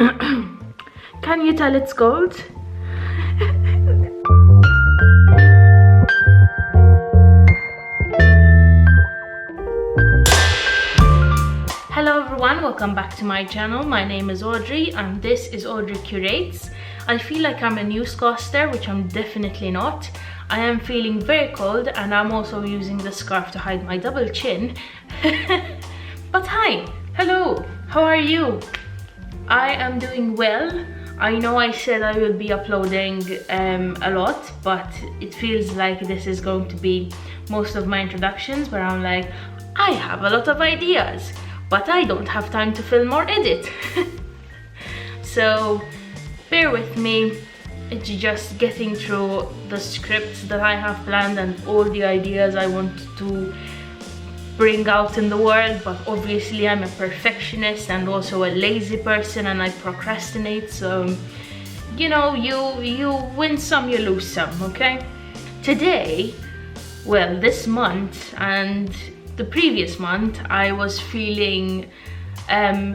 Can you tell it's cold? Hello everyone, welcome back to my channel. My name is Audrey and this is Audrey Curates. I feel like I'm a newscaster, which I'm definitely not. I am feeling very cold and I'm also using the scarf to hide my double chin. But hi, hello, how are you? I am doing well. I know I said I will be uploading a lot, but it feels like this is going to be most of my introductions where I'm like, I have a lot of ideas, but I don't have time to film or edit. So bear with me, it's just getting through the scripts that I have planned and all the ideas I want to bring out in the world, but obviously I'm a perfectionist and also a lazy person and I procrastinate, so you know, you win some, you lose some, okay? Today, well, this month and the previous month, I was feeling I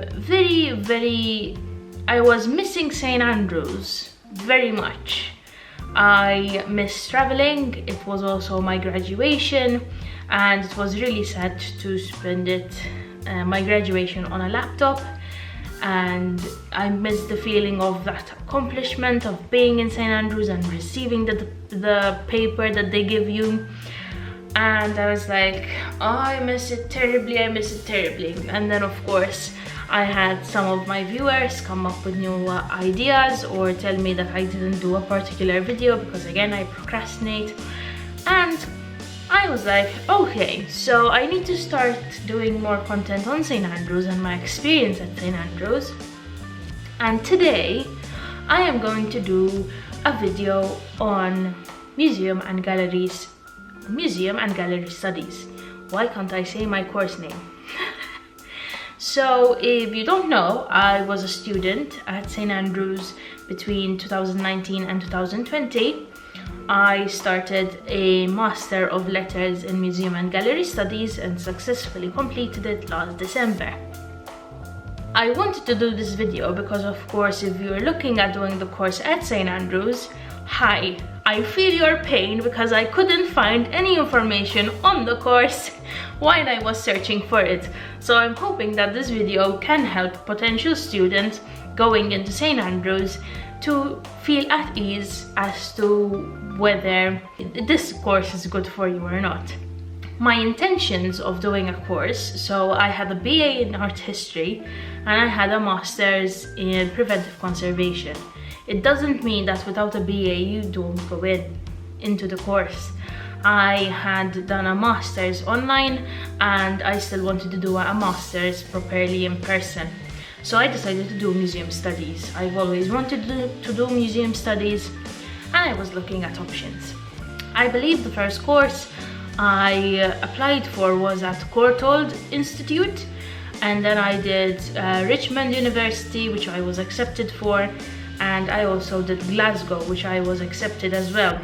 was missing St. Andrews very much. I miss traveling. It was also my graduation and it was really sad to spend my graduation on a laptop, and I miss the feeling of that accomplishment of being in St. Andrews and receiving the paper that they give you. And I was like, oh, I miss it terribly, I miss it terribly. And then of course I had some of my viewers come up with new ideas or tell me that I didn't do a particular video because again I procrastinate, and I was like, okay, so I need to start doing more content on St. Andrews and my experience at St. Andrews. And today I am going to do a video on museum and gallery studies. Why can't I say my course name? So if you don't know, I was a student at St. Andrews between 2019 and 2020. I started a Master of Letters in Museum and Gallery Studies and successfully completed it last December. I wanted to do this video because of course if you're looking at doing the course at St. Andrews, hi, I feel your pain because I couldn't find any information on the course while I was searching for it. So I'm hoping that this video can help potential students going into St. Andrews to feel at ease as to whether this course is good for you or not. My intentions of doing a course, so I had a BA in art history and I had a master's in preventive conservation. It doesn't mean that without a BA you don't go into the course. I had done a master's online and I still wanted to do a master's properly in person. So I decided to do museum studies. I've always wanted to do museum studies and I was looking at options. I believe the first course I applied for was at Courtauld Institute, and then I did Richmond University, which I was accepted for, and I also did Glasgow, which I was accepted as well.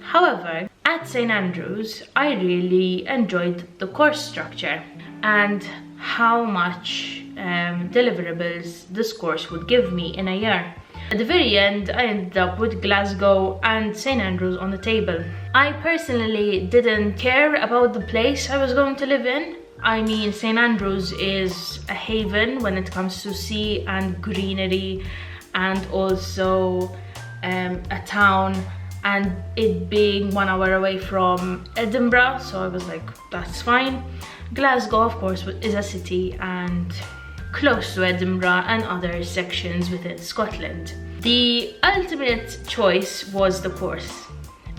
However, at St. Andrews, I really enjoyed the course structure and how much deliverables this course would give me in a year. At the very end, I ended up with Glasgow and St. Andrews on the table. I personally didn't care about the place I was going to live in. I mean, St. Andrews is a haven when it comes to sea and greenery, and also a town, and it being 1 hour away from Edinburgh, so I was like, that's fine. Glasgow, of course, is a city and close to Edinburgh and other sections within Scotland. The ultimate choice was the course,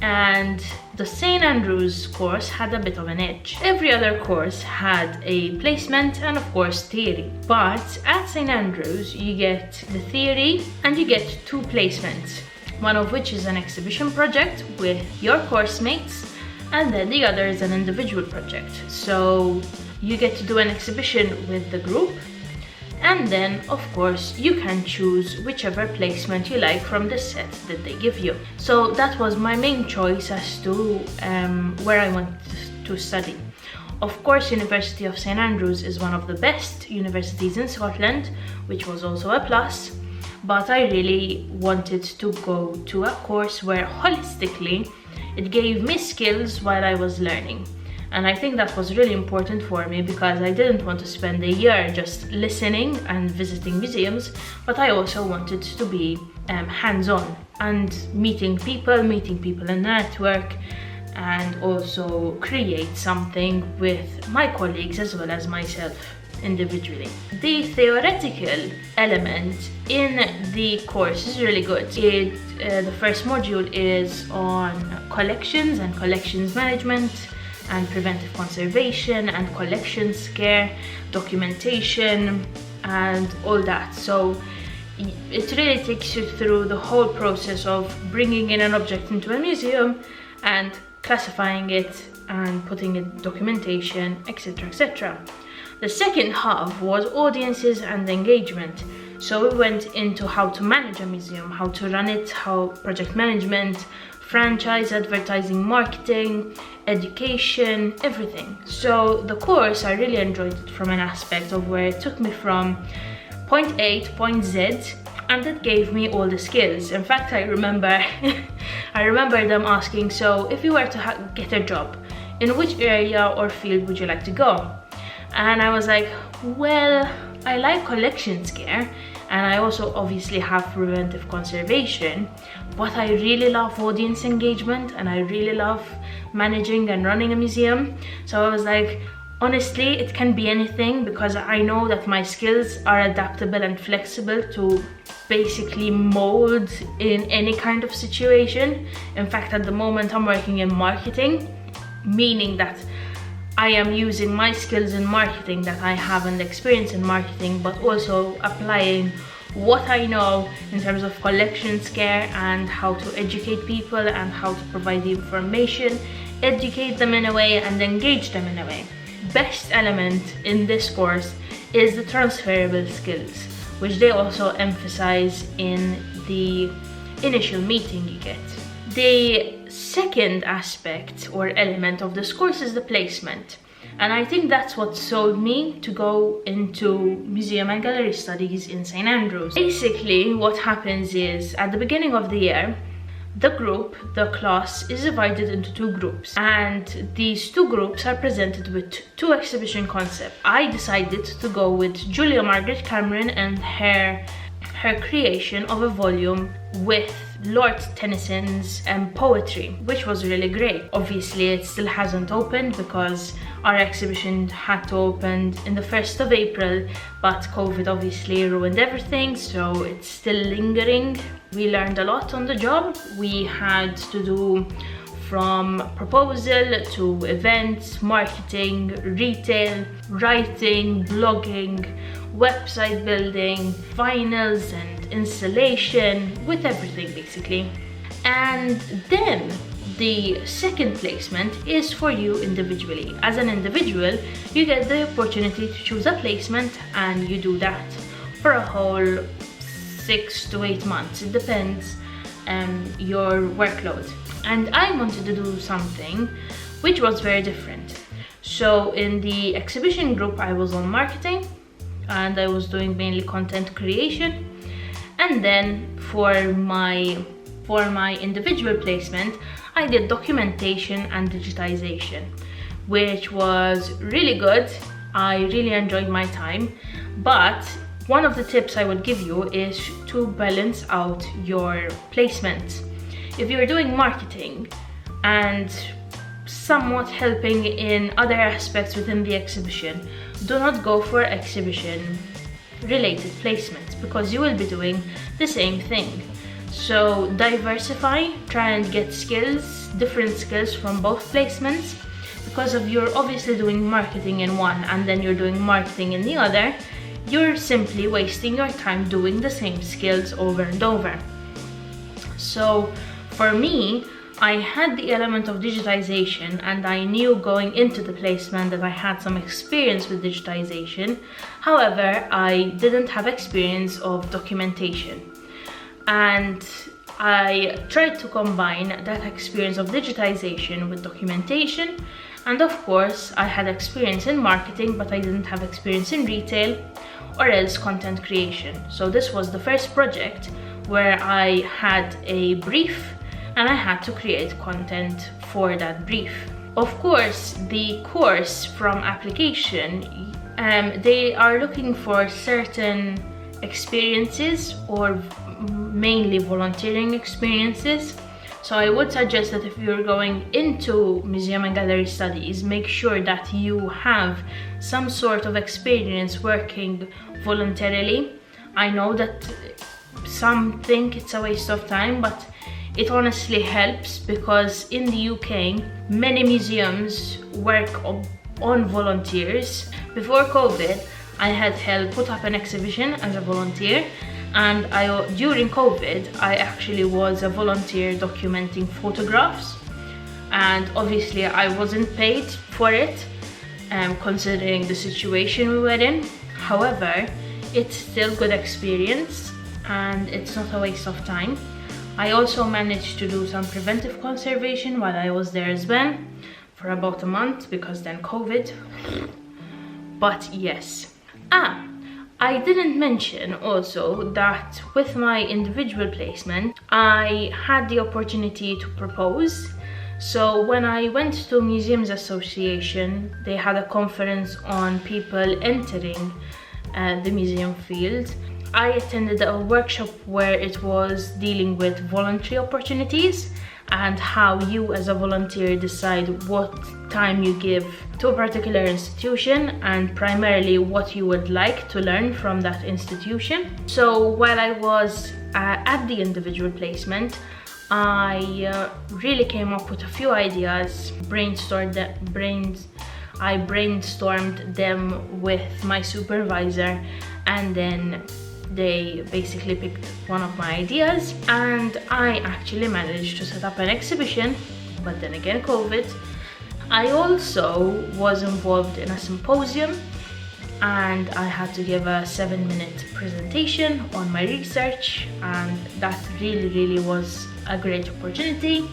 and the St. Andrews course had a bit of an edge. Every other course had a placement and of course theory, but at St. Andrews you get the theory and you get 2 placements, one of which is an exhibition project with your course mates, and then the other is an individual project. So you get to do an exhibition with the group, and then of course you can choose whichever placement you like from the set that they give you. So that was my main choice as to where I wanted to study. Of course, University of St. Andrews is one of the best universities in Scotland, which was also a plus. but I really wanted to go to a course where holistically it gave me skills while I was learning. And I think that was really important for me, because I didn't want to spend a year just listening and visiting museums, but I also wanted to be hands-on and meeting people in the network, and also create something with my colleagues as well as myself individually. The theoretical element in the course is really good. The first module is on collections and collections management and preventive conservation and collections care, documentation and all that. So it really takes you through the whole process of bringing in an object into a museum and classifying it and putting in documentation, etc, etc. The second half was audiences and engagement. So we went into how to manage a museum, how to run it, how project management, franchise, advertising, marketing, education, everything. So the course, I really enjoyed it from an aspect of where it took me from point A to point Z, and it gave me all the skills. In fact, I remember them asking, so if you were to get a job, in which area or field would you like to go? And I was like, well, I like collections care, and I also obviously have preventive conservation, but I really love audience engagement and I really love managing and running a museum. So I was like, honestly, it can be anything, because I know that my skills are adaptable and flexible to basically mold in any kind of situation. In fact, at the moment I'm working in marketing, meaning that I am using my skills in marketing that I have and experience in marketing, but also applying what I know in terms of collections care and how to educate people and how to provide the information, educate them in a way and engage them in a way. Best element in this course is the transferable skills, which they also emphasize in the initial meeting you get. The second aspect or element of this course is the placement. And I think that's what sold me to go into museum and gallery studies in St. Andrews. Basically, what happens is at the beginning of the year, the class is divided into two groups, and these two groups are presented with two exhibition concepts. I decided to go with Julia Margaret Cameron and her creation of a volume with Lord Tennyson's poetry, which was really great. Obviously, it still hasn't opened because our exhibition had to open in the 1st of April, but COVID obviously ruined everything, so it's still lingering. We learned a lot on the job. We had to do from proposal to events, marketing, retail, writing, blogging, website building, finals and installation, with everything basically. And then the second placement is for you individually. As an individual, you get the opportunity to choose a placement, and you do that for a whole 6 to 8 months. It depends your workload. And I wanted to do something which was very different. So in the exhibition group, I was on marketing and I was doing mainly content creation. And then for my individual placement, I did documentation and digitization, which was really good. I really enjoyed my time. But one of the tips I would give you is to balance out your placements. If you're doing marketing and somewhat helping in other aspects within the exhibition, do not go for exhibition related placements, because you will be doing the same thing. So diversify, try and get skills, different skills from both placements, because if you're obviously doing marketing in one and then you're doing marketing in the other, you're simply wasting your time doing the same skills over and over. So for me, I had the element of digitization, and I knew going into the placement that I had some experience with digitization. However, I didn't have experience of documentation. And I tried to combine that experience of digitization with documentation. And of course, I had experience in marketing, but I didn't have experience in retail or else content creation. So this was the first project where I had a brief and I had to create content for that brief. Of course, the course from application, they are looking for certain experiences, or mainly volunteering experiences. So I would suggest that if you're going into museum and gallery studies, make sure that you have some sort of experience working voluntarily. I know that some think it's a waste of time, but it honestly helps, because in the UK, many museums work on volunteers. Before COVID, I had helped put up an exhibition as a volunteer, and during COVID, I actually was a volunteer documenting photographs, and obviously I wasn't paid for it, considering the situation we were in. However, it's still good experience and it's not a waste of time. I also managed to do some preventive conservation while I was there as well, for about a month, because then COVID. But yes. I didn't mention also that with my individual placement, I had the opportunity to propose. So when I went to Museums Association, they had a conference on people entering the museum field. I attended a workshop where it was dealing with voluntary opportunities and how you as a volunteer decide what time you give to a particular institution, and primarily what you would like to learn from that institution. So while I was at the individual placement, I really came up with a few ideas, I brainstormed them with my supervisor, and then they basically picked one of my ideas, and I actually managed to set up an exhibition. But then again, COVID. I also was involved in a symposium, and I had to give a 7-minute presentation on my research, and that really was a great opportunity.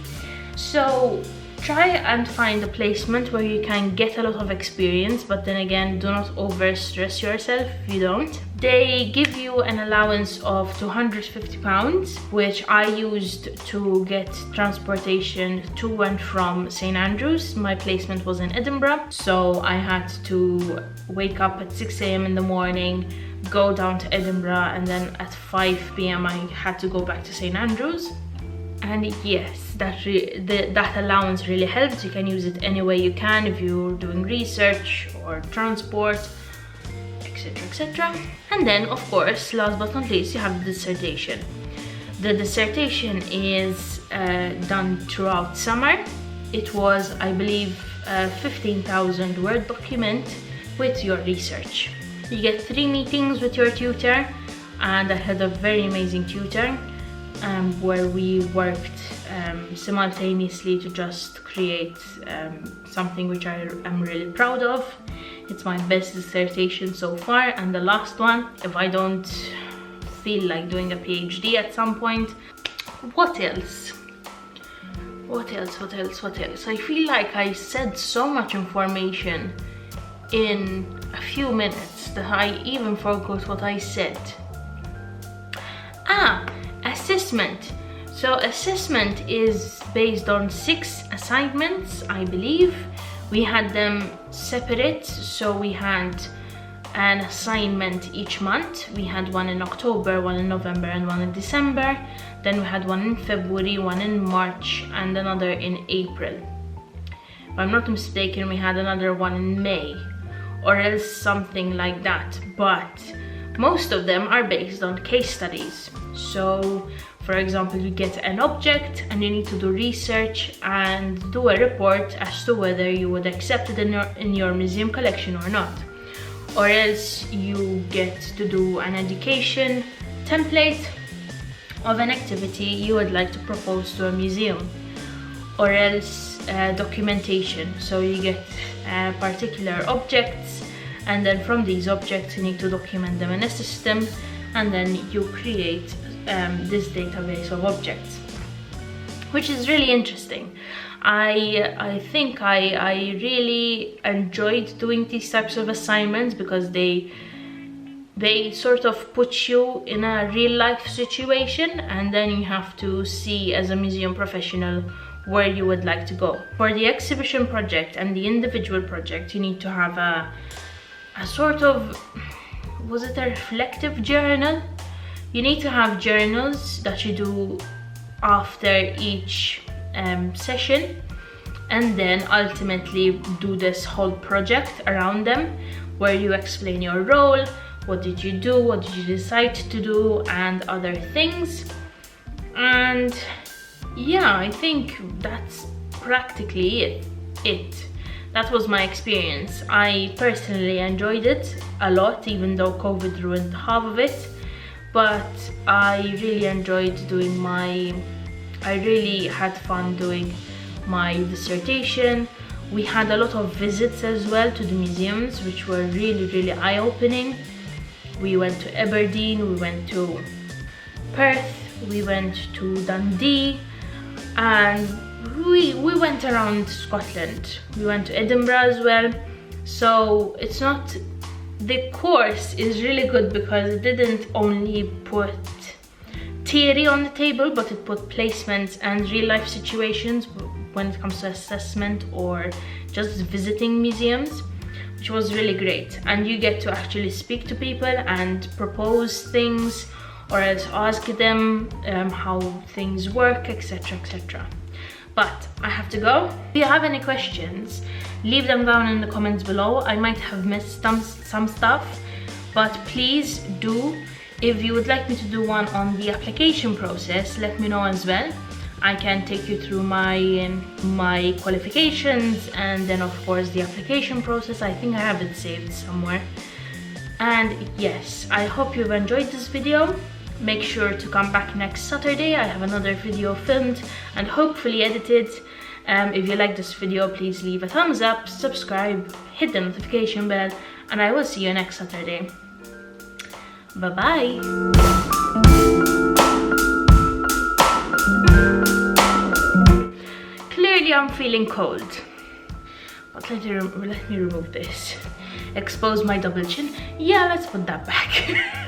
So try and find a placement where you can get a lot of experience, but then again, do not overstress yourself if you don't. They give you an allowance of £250, which I used to get transportation to and from St Andrews. My placement was in Edinburgh, so I had to wake up at 6 AM in the morning, go down to Edinburgh, and then at 5 PM I had to go back to St Andrews. And yes, that allowance really helps. You can use it any way you can if you're doing research or transport, etc. And then, of course, last but not least, you have the dissertation. The dissertation is done throughout summer. It was, I believe, a 15,000 word document with your research. You get 3 meetings with your tutor, and I had a very amazing tutor where we worked simultaneously to just create something which I am really proud of. It's my best dissertation so far, and the last one, if I don't feel like doing a PhD at some point. What else? I feel like I said so much information in a few minutes that I even forgot what I said. Assessment. So assessment is based on 6 assignments, I believe. We had them separate, so we had an assignment each month. We had one in October, one in November, and one in December. Then we had one in February, one in March, and another in April. If I'm not mistaken, we had another one in May, or else something like that. But most of them are based on case studies. So, for example, you get an object and you need to do research and do a report as to whether you would accept it in your museum collection or not. Or else you get to do an education template of an activity you would like to propose to a museum. Or else documentation. So you get particular objects, and then from these objects you need to document them in a system, and then you create this database of objects, which is really interesting. I think I really enjoyed doing these types of assignments because they they sort of put you in a real life situation, and then you have to see as a museum professional where you would like to go. For the exhibition project and the individual project, you need to have a sort of, was it a reflective journal? You need to have journals that you do after each session, and then ultimately do this whole project around them, where you explain your role, what did you do, what did you decide to do, and other things. And yeah, I think that's practically it. That was my experience. I personally enjoyed it a lot, even though COVID ruined half of it. But I really enjoyed doing I really had fun doing my dissertation. We had a lot of visits as well to the museums, which were really eye-opening. We went to Aberdeen, we went to Perth, we went to Dundee, and we went around Scotland. We went to Edinburgh as well. So it's not, the course is really good because it didn't only put theory on the table, but it put placements and real life situations when it comes to assessment or just visiting museums, which was really great. And you get to actually speak to people and propose things, or else ask them how things work, etc, etc. But I have to go. If you have any questions, leave them down in the comments below. I might have missed some stuff, but please do. If you would like me to do one on the application process, let me know as well. I can take you through my qualifications, and then of course the application process. I think I have it saved somewhere. And yes, I hope you've enjoyed this video. Make sure to come back next Saturday. I have another video filmed and hopefully edited. If you like this video, please leave a thumbs up, subscribe, hit the notification bell, and I will see you next Saturday. Bye bye. Clearly I'm feeling cold, but let me remove this. Expose my double chin. Yeah, let's put that back.